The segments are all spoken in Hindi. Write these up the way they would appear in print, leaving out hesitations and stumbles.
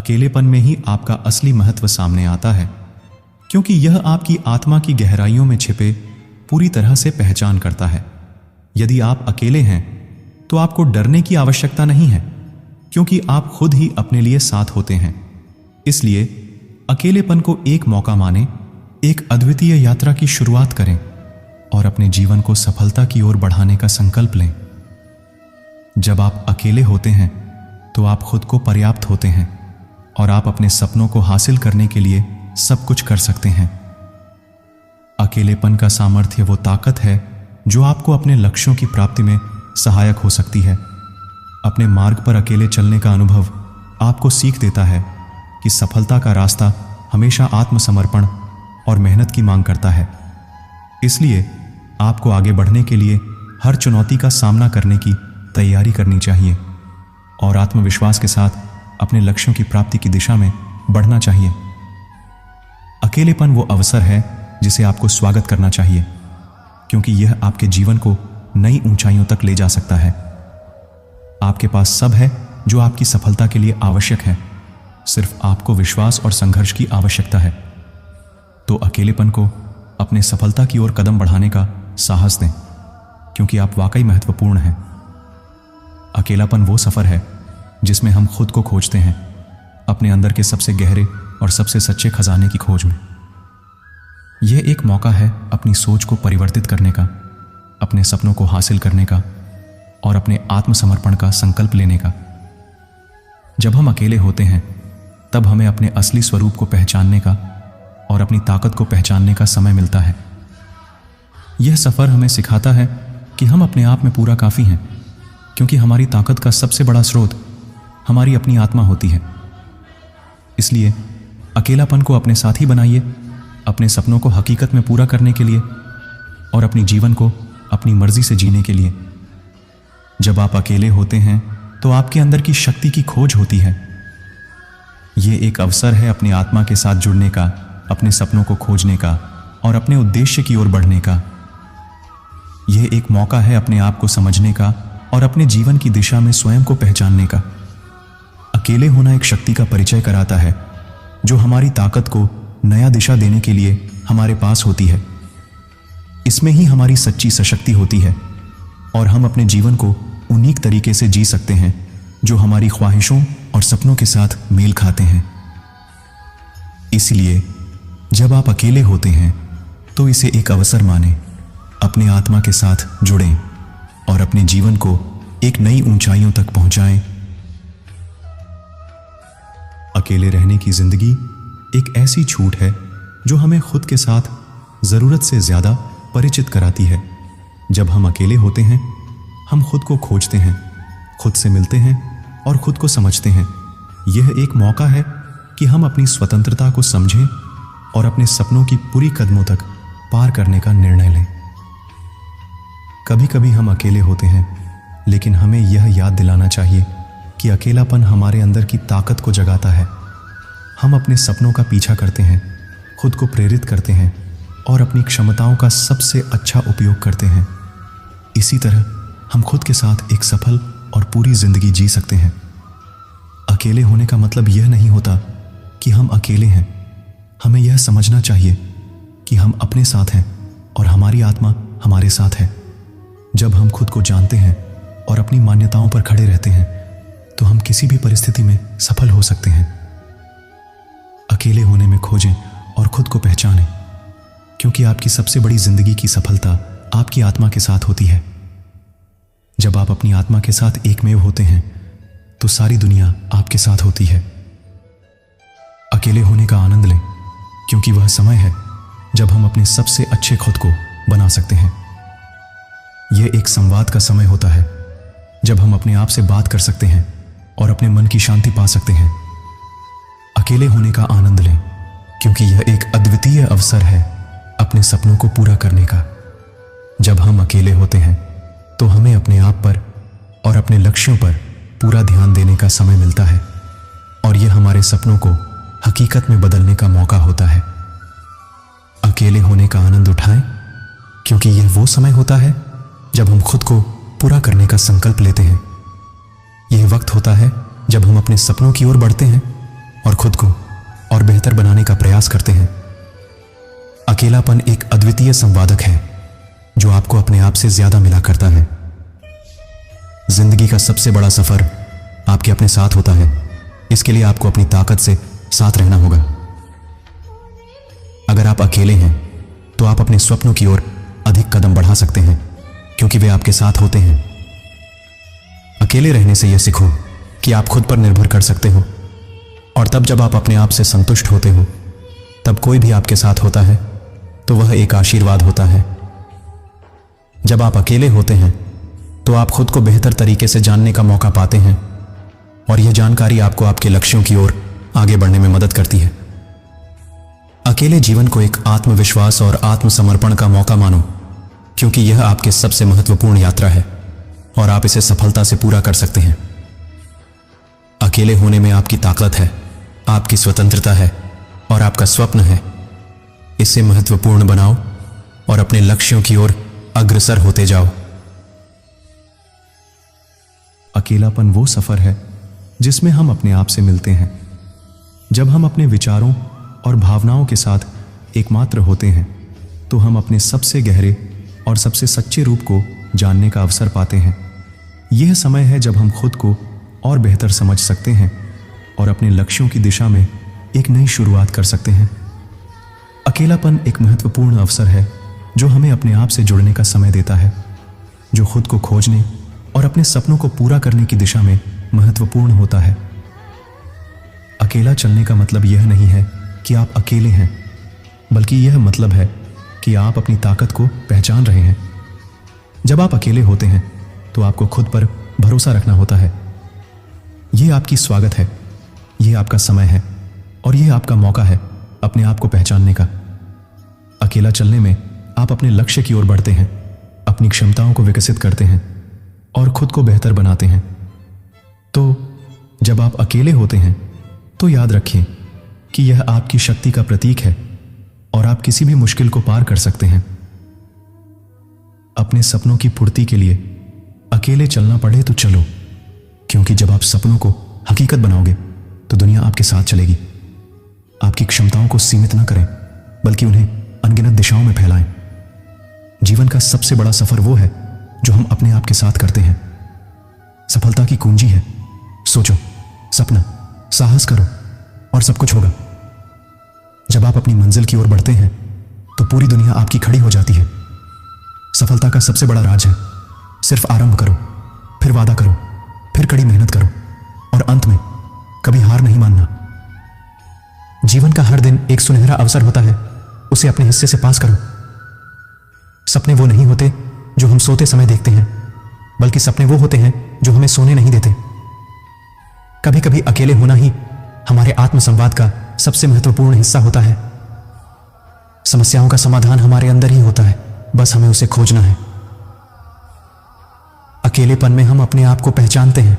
अकेलेपन में ही आपका असली महत्व सामने आता है, क्योंकि यह आपकी आत्मा की गहराइयों में छिपे पूरी तरह से पहचान करता है। यदि आप अकेले हैं तो आपको डरने की आवश्यकता नहीं है, क्योंकि आप खुद ही अपने लिए साथ होते हैं। इसलिए अकेलेपन को एक मौका माने, एक अद्वितीय यात्रा की शुरुआत करें और अपने जीवन को सफलता की ओर बढ़ाने का संकल्प लें। जब आप अकेले होते हैं तो आप खुद को पर्याप्त होते हैं और आप अपने सपनों को हासिल करने के लिए सब कुछ कर सकते हैं। अकेलेपन का सामर्थ्य वो ताकत है जो आपको अपने लक्ष्यों की प्राप्ति में सहायक हो सकती है। अपने मार्ग पर अकेले चलने का अनुभव आपको सीख देता है कि सफलता का रास्ता हमेशा आत्मसमर्पण और मेहनत की मांग करता है। इसलिए आपको आगे बढ़ने के लिए हर चुनौती का सामना करने की तैयारी करनी चाहिए और आत्मविश्वास के साथ अपने लक्ष्यों की प्राप्ति की दिशा में बढ़ना चाहिए। अकेलेपन वो अवसर है जिसे आपको स्वागत करना चाहिए, क्योंकि यह आपके जीवन को नई ऊंचाइयों तक ले जा सकता है। आपके पास सब है जो आपकी सफलता के लिए आवश्यक है, सिर्फ आपको विश्वास और संघर्ष की आवश्यकता है। तो अकेलेपन को अपने सफलता की ओर कदम बढ़ाने का साहस दें, क्योंकि आप वाकई महत्वपूर्ण हैं। अकेलापन वो सफर है जिसमें हम खुद को खोजते हैं, अपने अंदर के सबसे गहरे और सबसे सच्चे खजाने की खोज में। यह एक मौका है अपनी सोच को परिवर्तित करने का, अपने सपनों को हासिल करने का और अपने आत्मसमर्पण का संकल्प लेने का। जब हम अकेले होते हैं तब हमें अपने असली स्वरूप को पहचानने का और अपनी ताकत को पहचानने का समय मिलता है। यह सफर हमें सिखाता है कि हम अपने आप में पूरा काफी हैं, क्योंकि हमारी ताकत का सबसे बड़ा स्रोत हमारी अपनी आत्मा होती है। इसलिए अकेलापन को अपने साथी बनाइए, अपने सपनों को हकीकत में पूरा करने के लिए और अपनी जीवन को अपनी मर्जी से जीने के लिए। जब आप अकेले होते हैं तो आपके अंदर की शक्ति की खोज होती है। यह एक अवसर है अपनी आत्मा के साथ जुड़ने का, अपने सपनों को खोजने का और अपने उद्देश्य की ओर बढ़ने का। यह एक मौका है अपने आप को समझने का और अपने जीवन की दिशा में स्वयं को पहचानने का। अकेले होना एक शक्ति का परिचय कराता है जो हमारी ताकत को नया दिशा देने के लिए हमारे पास होती है। इसमें ही हमारी सच्ची सशक्ति होती है और हम अपने जीवन को उन्नीक तरीके से जी सकते हैं जो हमारी ख्वाहिशों और सपनों के साथ मेल खाते हैं। इसलिए जब आप अकेले होते हैं तो इसे एक अवसर मानें, अपने आत्मा के साथ जुड़ें और अपने जीवन को एक नई ऊंचाइयों तक पहुंचाएं। अकेले रहने की जिंदगी एक ऐसी छूट है जो हमें खुद के साथ जरूरत से ज्यादा परिचित कराती है। जब हम अकेले होते हैं हम खुद को खोजते हैं, खुद से मिलते हैं और खुद को समझते हैं। यह एक मौका है कि हम अपनी स्वतंत्रता को समझें और अपने सपनों की पूरी कदमों तक पार करने का निर्णय लें। कभी कभी हम अकेले होते हैं, लेकिन हमें यह याद दिलाना चाहिए कि अकेलापन हमारे अंदर की ताकत को जगाता है। हम अपने सपनों का पीछा करते हैं, खुद को प्रेरित करते हैं और अपनी क्षमताओं का सबसे अच्छा उपयोग करते हैं। इसी तरह हम खुद के साथ एक सफल और पूरी जिंदगी जी सकते हैं। अकेले होने का मतलब यह नहीं होता कि हम अकेले हैं। हमें यह समझना चाहिए कि हम अपने साथ हैं और हमारी आत्मा हमारे साथ है। जब हम खुद को जानते हैं और अपनी मान्यताओं पर खड़े रहते हैं तो हम किसी भी परिस्थिति में सफल हो सकते हैं। अकेले होने में खोजें और खुद को पहचानें, क्योंकि आपकी सबसे बड़ी जिंदगी की सफलता आपकी आत्मा के साथ होती है। जब आप अपनी आत्मा के साथ एकमेव होते हैं तो सारी दुनिया आपके साथ होती है। अकेले होने का आनंद लें, क्योंकि वह समय है जब हम अपने सबसे अच्छे खुद को बना सकते हैं। यह एक संवाद का समय होता है जब हम अपने आप से बात कर सकते हैं और अपने मन की शांति पा सकते हैं। अकेले होने का आनंद लें, क्योंकि यह एक अद्वितीय अवसर है अपने सपनों को पूरा करने का। जब हम अकेले होते हैं तो हमें अपने आप पर और अपने लक्ष्यों पर पूरा ध्यान देने का समय मिलता है और यह हमारे सपनों को हकीकत में बदलने का मौका होता है। अकेले होने का आनंद उठाएं, क्योंकि यह वो समय होता है जब हम खुद को पूरा करने का संकल्प लेते हैं। यह वक्त होता है जब हम अपने सपनों की ओर बढ़ते हैं और खुद को और बेहतर बनाने का प्रयास करते हैं। अकेलापन एक अद्वितीय संवादक है जो आपको अपने आप से ज्यादा मिला करता है। जिंदगी का सबसे बड़ा सफर आपके अपने साथ होता है, इसके लिए आपको अपनी ताकत से साथ रहना होगा। अगर आप अकेले हैं तो आप अपने स्वप्नों की ओर अधिक कदम बढ़ा सकते हैं, क्योंकि वे आपके साथ होते हैं। अकेले रहने से यह सीखो कि आप खुद पर निर्भर कर सकते हो, और तब जब आप अपने आप से संतुष्ट होते हो, तब कोई भी आपके साथ होता है तो वह एक आशीर्वाद होता है। जब आप अकेले होते हैं तो आप खुद को बेहतर तरीके से जानने का मौका पाते हैं, और यह जानकारी आपको आपके लक्ष्यों की ओर आगे बढ़ने में मदद करती है। अकेले जीवन को एक आत्मविश्वास और आत्मसमर्पण का मौका मानो, क्योंकि यह आपके सबसे महत्वपूर्ण यात्रा है और आप इसे सफलता से पूरा कर सकते हैं। अकेले होने में आपकी ताकत है, आपकी स्वतंत्रता है और आपका स्वप्न है। इसे महत्वपूर्ण बनाओ और अपने लक्ष्यों की ओर अग्रसर होते जाओ। अकेलापन वो सफर है जिसमें हम अपने आप से मिलते हैं। जब हम अपने विचारों और भावनाओं के साथ एकमात्र होते हैं तो हम अपने सबसे गहरे और सबसे सच्चे रूप को जानने का अवसर पाते हैं। यह समय है जब हम खुद को और बेहतर समझ सकते हैं और अपने लक्ष्यों की दिशा में एक नई शुरुआत कर सकते हैं। अकेलापन एक महत्वपूर्ण अवसर है जो हमें अपने आप से जुड़ने का समय देता है, जो खुद को खोजने और अपने सपनों को पूरा करने की दिशा में महत्वपूर्ण होता है। अकेला चलने का मतलब यह नहीं है कि आप अकेले हैं, बल्कि यह मतलब है कि आप अपनी ताकत को पहचान रहे हैं। जब आप अकेले होते हैं तो आपको खुद पर भरोसा रखना होता है। यह आपकी स्वागत है, यह आपका समय है और यह आपका मौका है अपने आप को पहचानने का। अकेला चलने में आप अपने लक्ष्य की ओर बढ़ते हैं, अपनी क्षमताओं को विकसित करते हैं और खुद को बेहतर बनाते हैं। तो जब आप अकेले होते हैं तो याद रखें कि यह आपकी शक्ति का प्रतीक है और आप किसी भी मुश्किल को पार कर सकते हैं। अपने सपनों की पूर्ति के लिए अकेले चलना पड़े तो चलो, क्योंकि जब आप सपनों को हकीकत बनाओगे तो दुनिया आपके साथ चलेगी। आपकी क्षमताओं को सीमित ना करें, बल्कि उन्हें अनगिनत दिशाओं में फैलाएं। जीवन का सबसे बड़ा सफर वो है जो हम अपने आप के साथ करते हैं। सफलता की कुंजी है सोचो, सपना, साहस करो और सब कुछ होगा। जब आप अपनी मंजिल की ओर बढ़ते हैं तो पूरी दुनिया आपकी खड़ी हो जाती है। सफलता का सबसे बड़ा राज है सिर्फ आरंभ करो, फिर वादा करो, फिर कड़ी मेहनत करो और अंत में कभी हार नहीं मानना। जीवन का हर दिन एक सुनहरा अवसर होता है, उसे अपने हिस्से से पास करो। सपने वो नहीं होते जो हम सोते समय देखते हैं, बल्कि सपने वो होते हैं जो हमें सोने नहीं देते। कभी कभी अकेले होना ही हमारे आत्मसंवाद का सबसे महत्वपूर्ण हिस्सा होता है। समस्याओं का समाधान हमारे अंदर ही होता है, बस हमें उसे खोजना है। अकेलेपन में हम अपने आप को पहचानते हैं,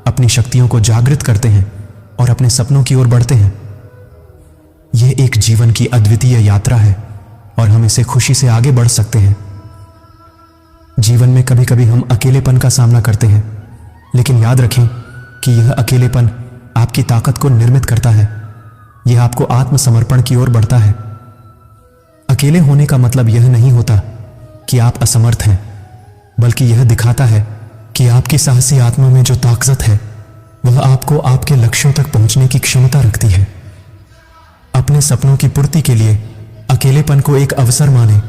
अपनी शक्तियों को जागृत करते हैं और अपने सपनों की ओर बढ़ते हैं। यह एक जीवन की अद्वितीय यात्रा है और हम इसे खुशी से आगे बढ़ सकते हैं। जीवन में कभी कभी हम अकेलेपन का सामना करते हैं, लेकिन याद रखें कि यह अकेलेपन आपकी ताकत को निर्मित करता है। यह आपको आत्मसमर्पण की ओर बढ़ता है। अकेले होने का मतलब यह नहीं होता कि आप असमर्थ हैं, बल्कि यह दिखाता है कि आपकी साहसी आत्मा में जो ताकत है वह आपको आपके लक्ष्यों तक पहुंचने की क्षमता रखती है। अपने सपनों की पूर्ति के लिए अकेलेपन को एक अवसर माने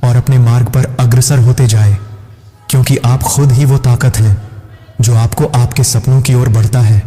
और अपने मार्ग पर अग्रसर होते जाए, क्योंकि आप खुद ही वो ताकत हैं जो आपको आपके सपनों की ओर बढ़ता है।